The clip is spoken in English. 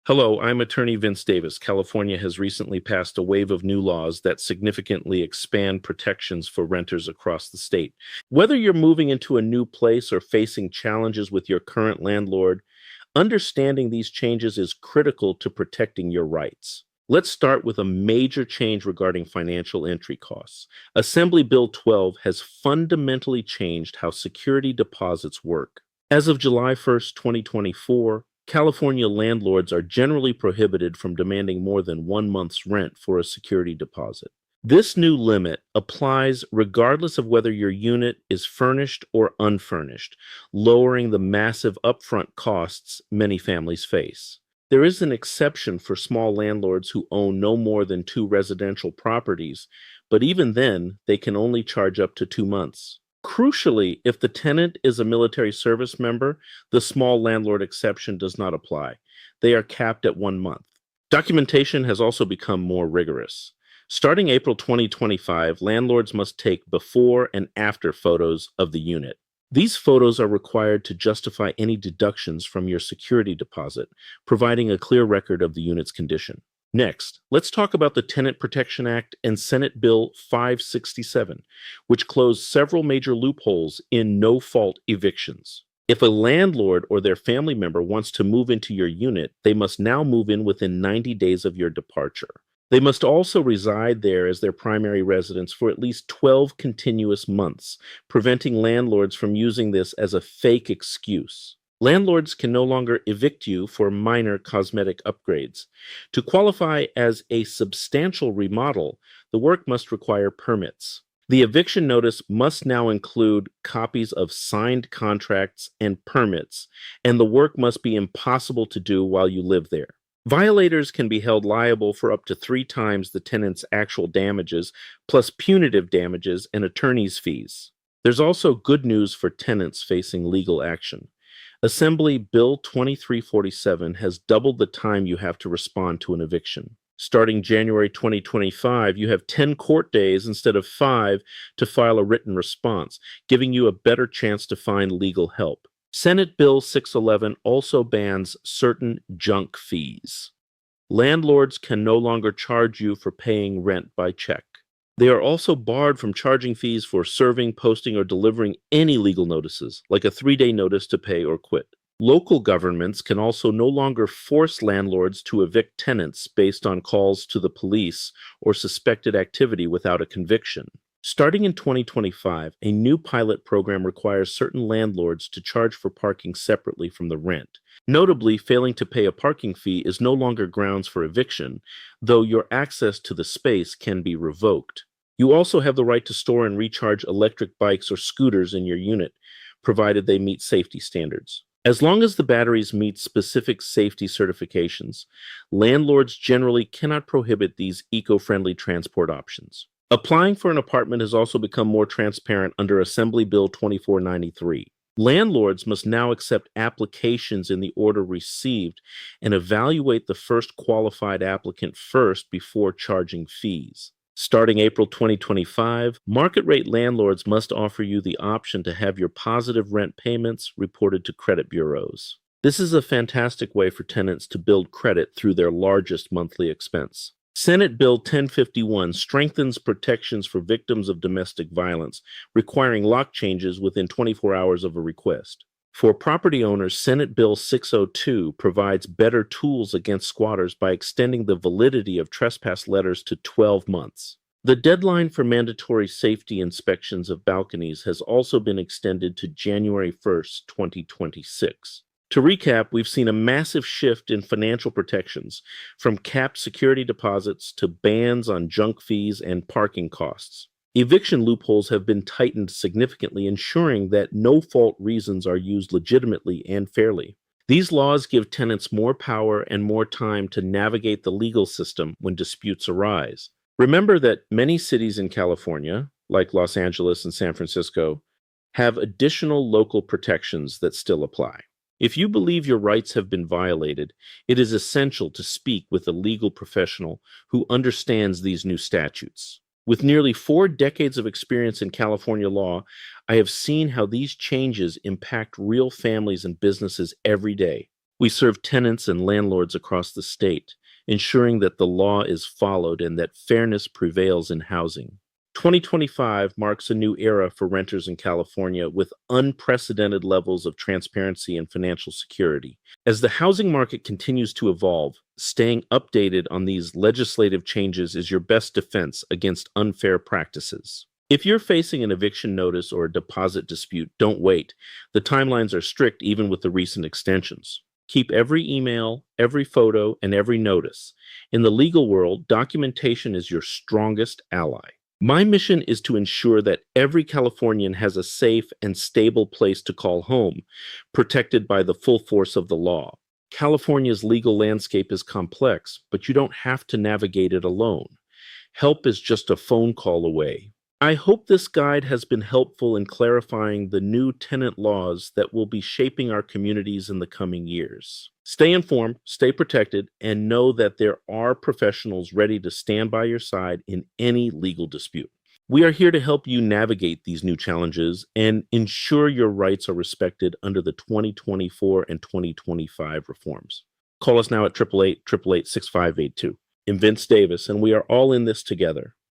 Hello, I'm attorney Vince Davis. California has recently passed a wave of new laws that significantly expand protections for renters across the state. Whether you're moving into a new place or facing challenges with your current landlord, understanding these changes is critical to protecting your rights. Let's start with a major change regarding financial entry costs. Assembly Bill 12 has fundamentally changed how security deposits work. As of July 1st, 2024, California landlords are generally prohibited from demanding more than 1 month's rent for a security deposit. This new limit applies regardless of whether your unit is furnished or unfurnished, lowering the massive upfront costs many families face. There is an exception for small landlords who own no more than two residential properties, but even then, they can only charge up to 2 months. Crucially, if the tenant is a military service member, the small landlord exception does not apply. They are capped at 1 month. Documentation has also become more rigorous. Starting April 2025, landlords must take before and after photos of the unit. These photos are required to justify any deductions from your security deposit, providing a clear record of the unit's condition. Next, let's talk about the Tenant Protection Act and Senate Bill 567, which closed several major loopholes in no-fault evictions. If a landlord or their family member wants to move into your unit, they must now move in within 90 days of your departure. They must also reside there as their primary residence for at least 12 continuous months, preventing landlords from using this as a fake excuse. Landlords can no longer evict you for minor cosmetic upgrades. To qualify as a substantial remodel, the work must require permits. The eviction notice must now include copies of signed contracts and permits, and the work must be impossible to do while you live there. Violators can be held liable for up to 3 times the tenant's actual damages, plus punitive damages and attorney's fees. There's also good news for tenants facing legal action. Assembly Bill 2347 has doubled the time you have to respond to an eviction. Starting January 2025, you have 10 court days instead of 5 to file a written response, giving you a better chance to find legal help. Senate Bill 611 also bans certain junk fees. Landlords can no longer charge you for paying rent by check. They are also barred from charging fees for serving, posting, or delivering any legal notices, like a 3-day notice to pay or quit. Local governments can also no longer force landlords to evict tenants based on calls to the police or suspected activity without a conviction. Starting in 2025, a new pilot program requires certain landlords to charge for parking separately from the rent. Notably, failing to pay a parking fee is no longer grounds for eviction, though your access to the space can be revoked. You also have the right to store and recharge electric bikes or scooters in your unit, provided they meet safety standards. As long as the batteries meet specific safety certifications, landlords generally cannot prohibit these eco-friendly transport options. Applying for an apartment has also become more transparent under Assembly Bill 2493. Landlords must now accept applications in the order received and evaluate the first qualified applicant first before charging fees. Starting April 2025, market rate landlords must offer you the option to have your positive rent payments reported to credit bureaus. This is a fantastic way for tenants to build credit through their largest monthly expense. Senate Bill 1051 strengthens protections for victims of domestic violence, requiring lock changes within 24 hours of a request. For property owners, Senate Bill 602 provides better tools against squatters by extending the validity of trespass letters to 12 months. The deadline for mandatory safety inspections of balconies has also been extended to January 1st, 2026. To recap, we've seen a massive shift in financial protections, from capped security deposits to bans on junk fees and parking costs. Eviction loopholes have been tightened significantly, ensuring that no-fault reasons are used legitimately and fairly. These laws give tenants more power and more time to navigate the legal system when disputes arise. Remember that many cities in California, like Los Angeles and San Francisco, have additional local protections that still apply. If you believe your rights have been violated, it is essential to speak with a legal professional who understands these new statutes. With nearly 4 decades of experience in California law, I have seen how these changes impact real families and businesses every day. We serve tenants and landlords across the state, ensuring that the law is followed and that fairness prevails in housing. 2025 marks a new era for renters in California with unprecedented levels of transparency and financial security. As the housing market continues to evolve, staying updated on these legislative changes is your best defense against unfair practices. If you're facing an eviction notice or a deposit dispute, don't wait. The timelines are strict even with the recent extensions. Keep every email, every photo, and every notice. In the legal world, documentation is your strongest ally. My mission is to ensure that every Californian has a safe and stable place to call home, protected by the full force of the law. California's legal landscape is complex, but you don't have to navigate it alone. Help is just a phone call away. I hope this guide has been helpful in clarifying the new tenant laws that will be shaping our communities in the coming years. Stay informed, stay protected, and know that there are professionals ready to stand by your side in any legal dispute. We are here to help you navigate these new challenges and ensure your rights are respected under the 2024 and 2025 reforms. Call us now at 888-888-6582. I'm Vince Davis, and we are all in this together.